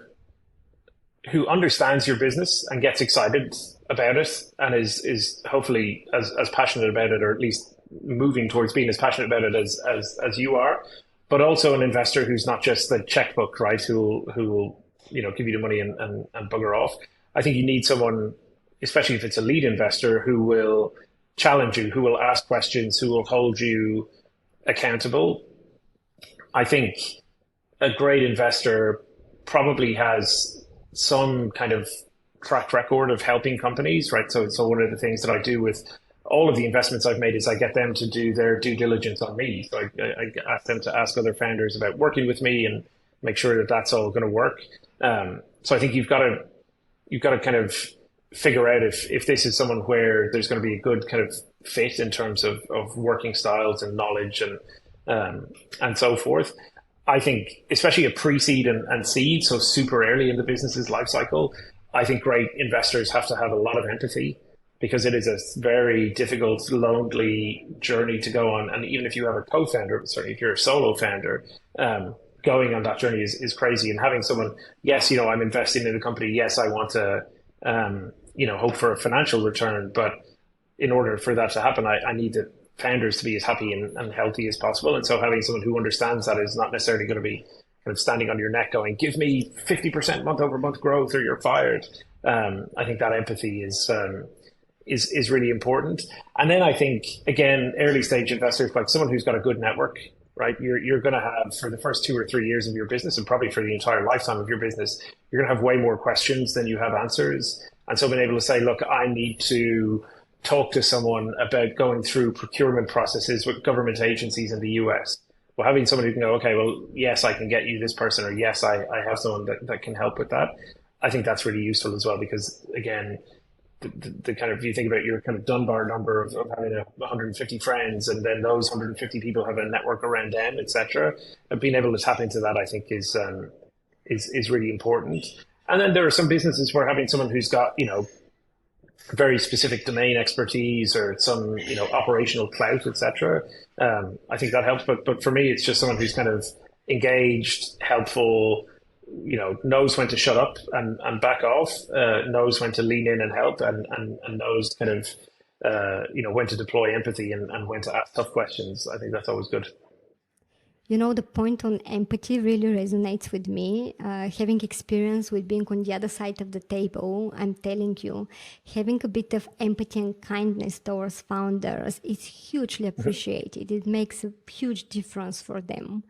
understands your business and gets excited about it and is hopefully as passionate about it, or at least moving towards being as passionate about it as you are, but also an investor who's not just the checkbook, right? Who will give you the money and bugger off. I think you need someone, especially if it's a lead investor, who will challenge you, who will ask questions, who will hold you accountable. I think a great investor probably has some kind of track record of helping companies, right? So one of the things that I do with all of the investments I've made is I get them to do their due diligence on me. So I ask them to ask other founders about working with me and make sure that that's all going to work. So I think you've got to kind of figure out if this is someone where there's going to be a good kind of fit in terms of working styles and knowledge and so forth. I think especially a pre-seed and seed, so super early in the business's life cycle, I think great investors have to have a lot of empathy, because it is a very difficult, lonely journey to go on. And even if you have a co-founder, certainly if you're a solo founder, going on that journey is crazy. And having someone, yes, I'm investing in a company. Yes, I want to, hope for a financial return. But in order for that to happen, I need the founders to be as happy and healthy as possible. And so having someone who understands that is not necessarily going to be kind of standing on your neck going, give me 50% month over month growth or you're fired. I think that empathy is really important. And then I think, again, early stage investors, like someone who's got a good network, right? You're going to have, for the first 2 or 3 years of your business, and probably for the entire lifetime of your business, you're going to have way more questions than you have answers. And so being able to say, look, I need to talk to someone about going through procurement processes with government agencies in the US. Well, having someone who can go, okay, well, yes, I can get you this person, or yes, I have someone that can help with that. I think that's really useful as well, because again, the kind of, you think about your kind of Dunbar number of having 150 friends, and then those 150 people have a network around them, etc. And being able to tap into that, I think, is really important. And then there are some businesses where having someone who's got, very specific domain expertise or some, operational clout, etc. I think that helps. But for me, it's just someone who's kind of engaged, helpful, knows when to shut up and back off, knows when to lean in and help, and knows kind of, when to deploy empathy and when to ask tough questions. I think that's always good. The point on empathy really resonates with me. Having experience with being on the other side of the table, I'm telling you, having a bit of empathy and kindness towards founders is hugely appreciated. It makes a huge difference for them.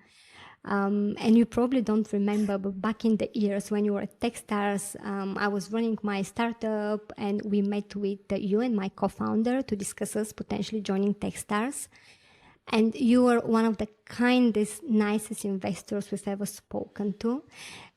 And you probably don't remember, but back in the years when you were at Techstars, I was running my startup, and we met with you and my co-founder to discuss us potentially joining Techstars. And you were one of the kindest, nicest investors we've ever spoken to.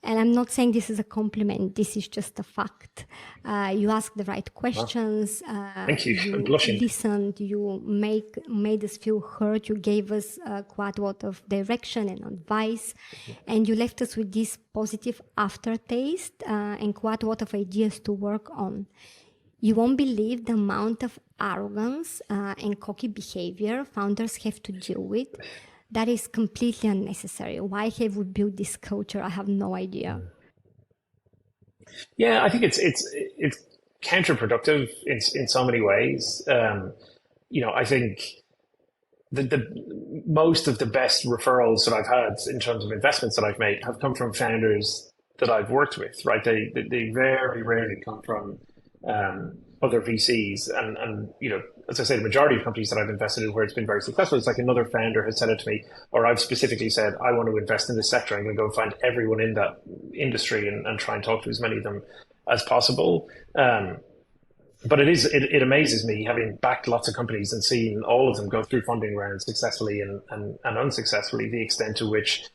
And I'm not saying this is a compliment. This is just a fact. You asked the right questions. Thank you. You I'm blushing. listened. You made us feel heard. You gave us quite a lot of direction and advice. And you left us with this positive aftertaste and quite a lot of ideas to work on. You won't believe the amount of arrogance and cocky behavior founders have to deal with. That is completely unnecessary. Why have we built this culture? I have no idea. Yeah, I think it's counterproductive in so many ways. I think the most of the best referrals that I've had in terms of investments that I've made have come from founders that I've worked with. Right? They very rarely come from other VCs, and as I say, the majority of companies that I've invested in where it's been very successful, it's like another founder has said it to me, or I've specifically said, I want to invest in this sector. I'm going to go find everyone in that industry and try and talk to as many of them as possible. But it amazes me, having backed lots of companies and seen all of them go through funding rounds successfully and unsuccessfully, the extent to which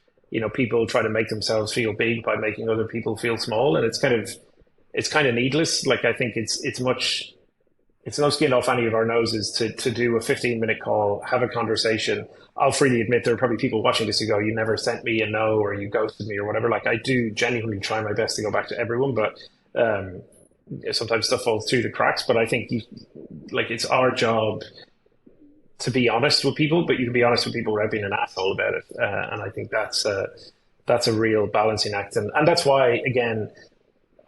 people try to make themselves feel big by making other people feel small, and it's kind of needless. Like, I think it's no skin off any of our noses to do a 15-minute call, have a conversation. I'll freely admit there are probably people watching this who go, you never sent me a no, or you ghosted me or whatever. Like, I do genuinely try my best to go back to everyone, but sometimes stuff falls through the cracks. But I think it's our job to be honest with people, but you can be honest with people without being an asshole about it. And I think that's a real balancing act. And that's why, again,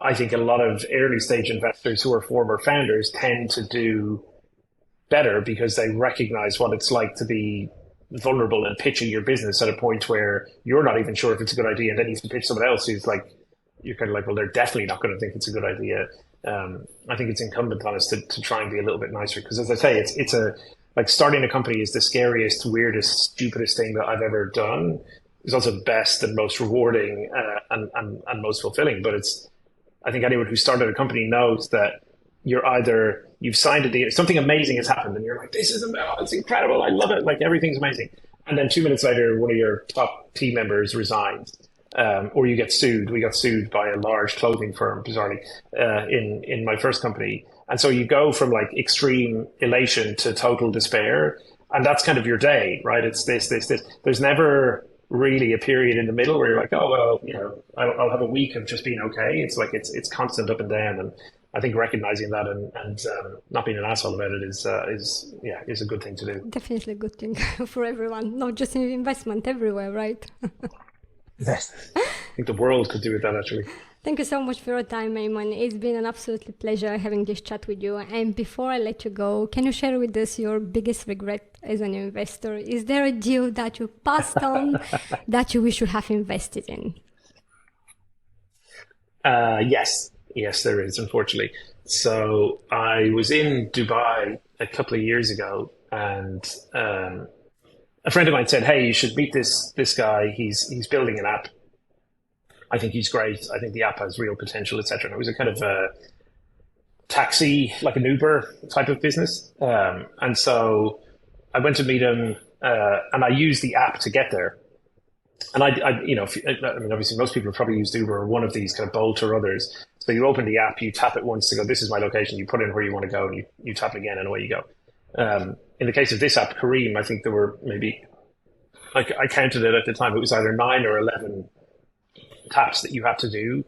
I think a lot of early stage investors who are former founders tend to do better because they recognize what it's like to be vulnerable and pitching your business at a point where you're not even sure if it's a good idea. And then you have to pitch someone else who's like, you're kind of like, well, they're definitely not going to think it's a good idea. I think it's incumbent on us to try and be a little bit nicer. Because as I say, it's like starting a company is the scariest, weirdest, stupidest thing that I've ever done. It's also the best and most rewarding and most fulfilling. But I think anyone who started a company knows that you've signed a deal, something amazing has happened, and you're like, it's incredible, I love it, like everything's amazing. And then 2 minutes later, one of your top team members resigns, or you get sued. We got sued by a large clothing firm, bizarrely, in my first company. And so you go from like extreme elation to total despair, and that's kind of your day, right? It's this. There's never really a period in the middle where you're like, oh, well, I'll have a week of just being okay. It's like, it's constant up and down. And I think recognizing that and not being an asshole about it is a good thing to do. Definitely a good thing for everyone, not just in investment, everywhere, right? Yes. I think the world could do with that, actually. Thank you so much for your time, Eamonn. It's been an absolute pleasure having this chat with you. And before I let you go, can you share with us your biggest regret as an investor? Is there a deal that you passed on that you wish you have invested in? Yes, there is, unfortunately. So I was in Dubai a couple of years ago, and a friend of mine said, "Hey, you should meet this guy. He's building an app. I think he's great. I think the app has real potential, etc." And it was a kind of a taxi, like an Uber type of business. And so I went to meet him, and I used the app to get there. And obviously most people have probably used Uber or one of these kind of Bolt or others. So you open the app, you tap it once to go, this is my location. You put in where you want to go, and you tap it again, and away you go. In the case of this app, Kareem, I think there were maybe, I counted it at the time, it was either 9 or 11 taps that you had to do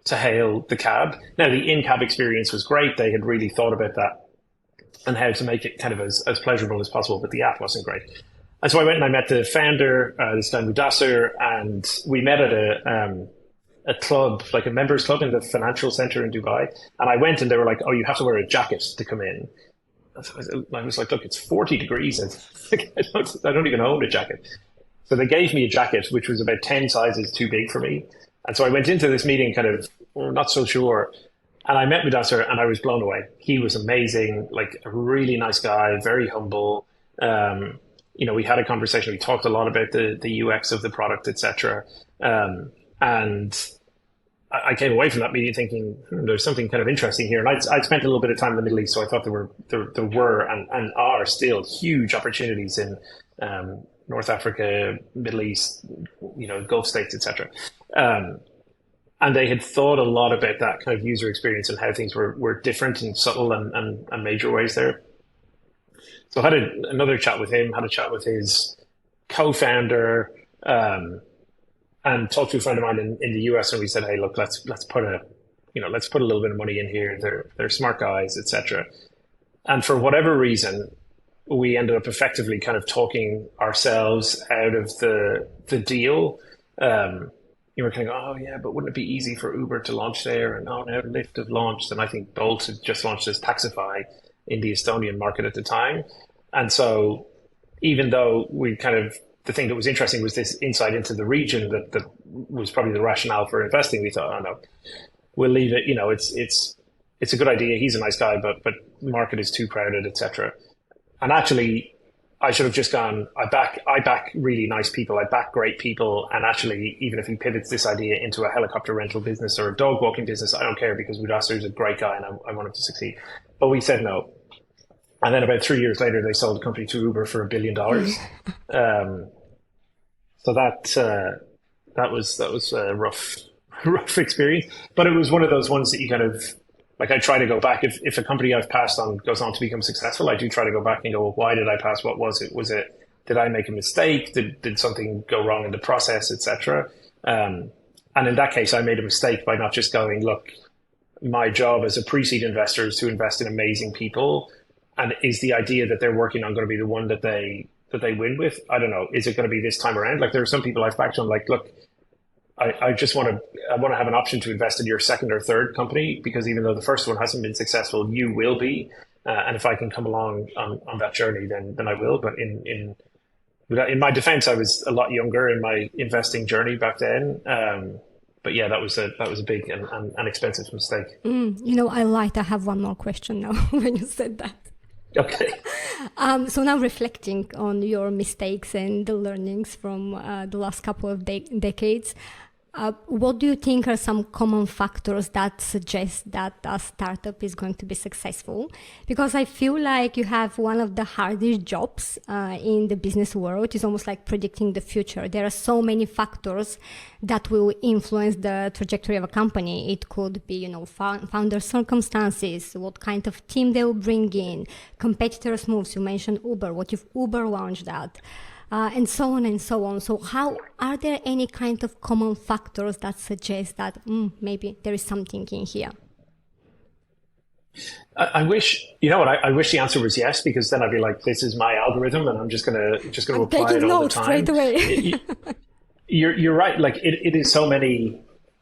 to hail the cab. Now, the in-cab experience was great. They had really thought about that and how to make it kind of as pleasurable as possible, but the app wasn't great. And so I went and I met the founder, this guy Mudassir, and we met at a club, like a members club in the financial center in Dubai. And I went and they were like, oh, you have to wear a jacket to come in. I was like, look, it's 40 degrees. And I don't even own a jacket. So they gave me a jacket, which was about 10 sizes too big for me. And so I went into this meeting kind of not so sure. And I met Mudassir and I was blown away. He was amazing, like a really nice guy, very humble, we had a conversation. We talked a lot about the UX of the product, etc. And I came away from that meeting thinking there's something kind of interesting here. And I'd spent a little bit of time in the Middle East, so I thought there were and are still huge opportunities in North Africa, Middle East, Gulf states, etc. And they had thought a lot about that kind of user experience and how things were different and subtle and major ways there. So I had another chat with him, had a chat with his co-founder, and talked to a friend of mine in the US, and we said, hey, look, let's put a little bit of money in here. They're smart guys, etc. And for whatever reason, we ended up effectively kind of talking ourselves out of the deal. You were kind of, oh yeah, but wouldn't it be easy for Uber to launch there? And oh, now Lyft have launched, and I think Bolt had just launched as Taxify in the Estonian market at the time. And so even though the thing that was interesting was this insight into the region that was probably the rationale for investing, we thought, oh no, we'll leave it. It's a good idea. He's a nice guy, but the market is too crowded, etc. And actually, I should have just gone, I back really nice people. I back great people. And actually, even if he pivots this idea into a helicopter rental business or a dog walking business, I don't care, because Udasser is a great guy and I want him to succeed. But we said no. And then about 3 years later, they sold the company to Uber for $1 billion. So that was a rough experience. But it was one of those ones that you kind of, like, I try to go back. If a company I've passed on goes on to become successful, I do try to go back and go, well, why did I pass? What was it? Did I make a mistake? Did something go wrong in the process, etc.? And in that case, I made a mistake by not just going, look, my job as a pre-seed investor is to invest in amazing people. And is the idea that they're working on going to be the one that they win with? I don't know. Is it going to be this time around? Like, there are some people I've backed on, like, look, I just want to have an option to invest in your second or third company, because even though the first one hasn't been successful, you will be. And if I can come along on that journey, then I will. But in my defense, I was a lot younger in my investing journey back then. But yeah, that was a big and expensive mistake. I have one more question now when you said that. Okay. So now, reflecting on your mistakes and the learnings from the last couple of decades, what do you think are some common factors that suggest that a startup is going to be successful? Because I feel like you have one of the hardest jobs in the business world. It's almost like predicting the future. There are so many factors that will influence the trajectory of a company. It could be, founder circumstances, what kind of team they will bring in, competitors' moves. You mentioned Uber. What if Uber launched that? And so on and so on. So are there any kind of common factors that suggest that maybe there is something in here? I wish, I wish the answer was yes, because then I'd be like, this is my algorithm and I'm just gonna apply it all the time. Straight away. You're right. Like, it is so many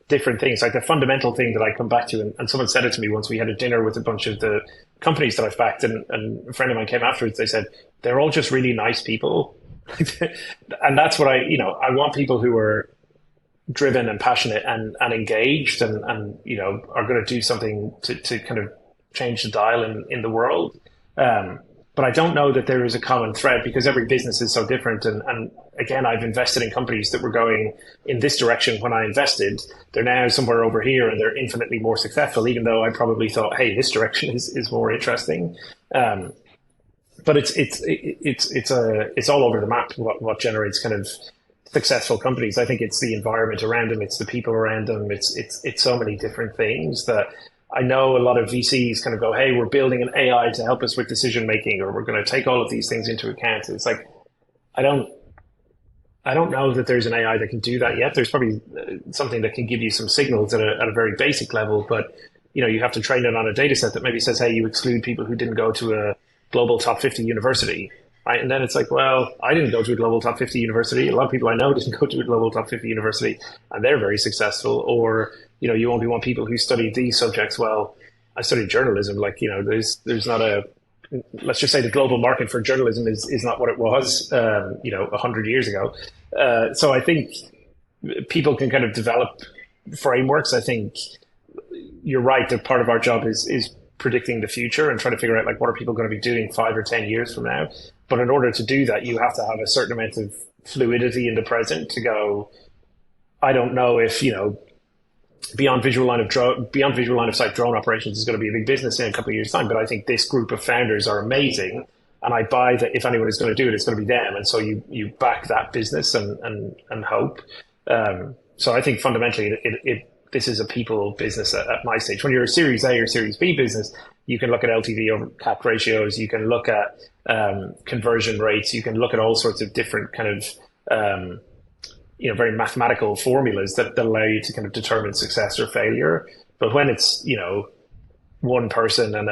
different things. Like, the fundamental thing that I come back to, and someone said it to me once. We had a dinner with a bunch of the companies that I've backed, and a friend of mine came afterwards. They said, they're all just really nice people. And that's what I want people who are driven and passionate and engaged and are going to do something to kind of change the dial in the world. But I don't know that there is a common thread, because every business is so different. And again, I've invested in companies that were going in this direction when I invested. They're now somewhere over here and they're infinitely more successful, even though I probably thought, hey, this direction is more interesting. But it's all over the map what generates kind of successful companies. I think it's the environment around them, it's the people around them, it's so many different things that I know a lot of VCs kind of go, hey, we're building an AI to help us with decision making, or we're going to take all of these things into account. It's like, I don't know that there's an AI that can do that yet. There's probably something that can give you some signals at a very basic level, but you have to train it on a data set that maybe says, hey, you exclude people who didn't go to a global top 50 university, right? And then it's like, well, I didn't go to a global top 50 university. A lot of people I know didn't go to a global top 50 university, and they're very successful. Or, you only want people who studied these subjects. Well, I studied journalism. Like, there's not let's just say the global market for journalism is not what it was, 100 years ago. So I think people can kind of develop frameworks. I think you're right that part of our job is predicting the future and trying to figure out, like, what are people going to be doing 5 or 10 years from now. But in order to do that, you have to have a certain amount of fluidity in the present to go, I don't know if, beyond visual line of sight drone operations is going to be a big business in a couple of years' time. But I think this group of founders are amazing. And I buy that if anyone is going to do it, it's going to be them. And so you back that business and hope. So I think fundamentally this is a people business at my stage. When you're a Series A or Series B business, you can look at LTV over CAC ratios. You can look at conversion rates. You can look at all sorts of different kind of, very mathematical formulas that allow you to kind of determine success or failure. But when it's, one person and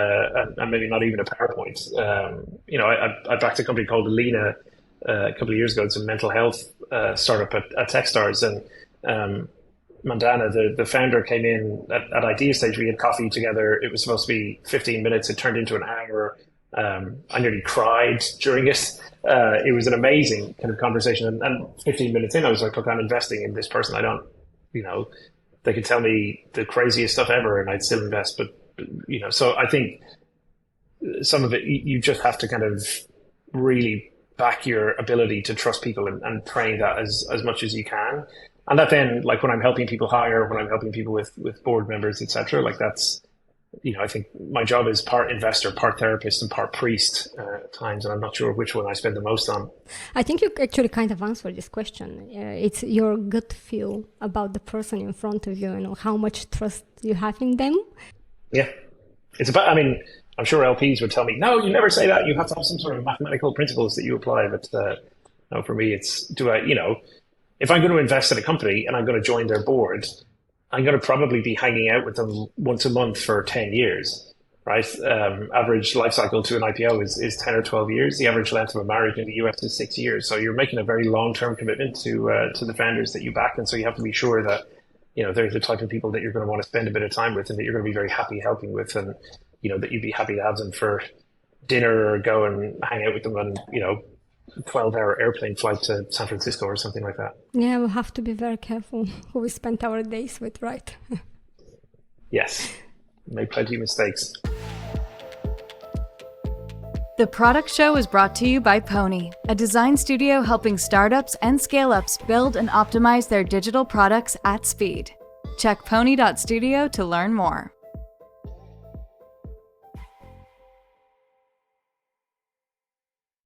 maybe not even a PowerPoint, I backed a company called Alina a couple of years ago. It's a mental health startup at Techstars, and Mandana, the founder, came in at idea stage. We had coffee together. It was supposed to be 15 minutes. It turned into an hour. I nearly cried during it. It was an amazing kind of conversation. And 15 minutes in, I was like, look, I'm investing in this person. I don't, they could tell me the craziest stuff ever and I'd still invest. But, so I think some of it, you just have to kind of really back your ability to trust people and train that as much as you can. And that then, like when I'm helping people hire, when I'm helping people with board members, etc., like that's, I think my job is part investor, part therapist, and part priest at times, and I'm not sure which one I spend the most on. I think you actually kind of answered this question. It's your gut feel about the person in front of you, how much trust you have in them. Yeah. It's about, I'm sure LPs would tell me, no, you never say that. You have to have some sort of mathematical principles that you apply. But no, for me, it's, if I'm going to invest in a company and I'm going to join their board, I'm going to probably be hanging out with them once a month for 10 years, right? Average life cycle to an IPO is 10 or 12 years. The average length of a marriage in the US is 6 years. So you're making a very long-term commitment to the founders that you back. And so you have to be sure that, they're the type of people that you're going to want to spend a bit of time with and that you're going to be very happy helping with, and, that you'd be happy to have them for dinner or go and hang out with them on, 12-hour airplane flight to San Francisco or something like that. Yeah, we'll have to be very careful who we spend our days with, right? Yes, made plenty of mistakes. The Product Show is brought to you by Pony, a design studio helping startups and scale-ups build and optimize their digital products at speed. Check pony.studio to learn more.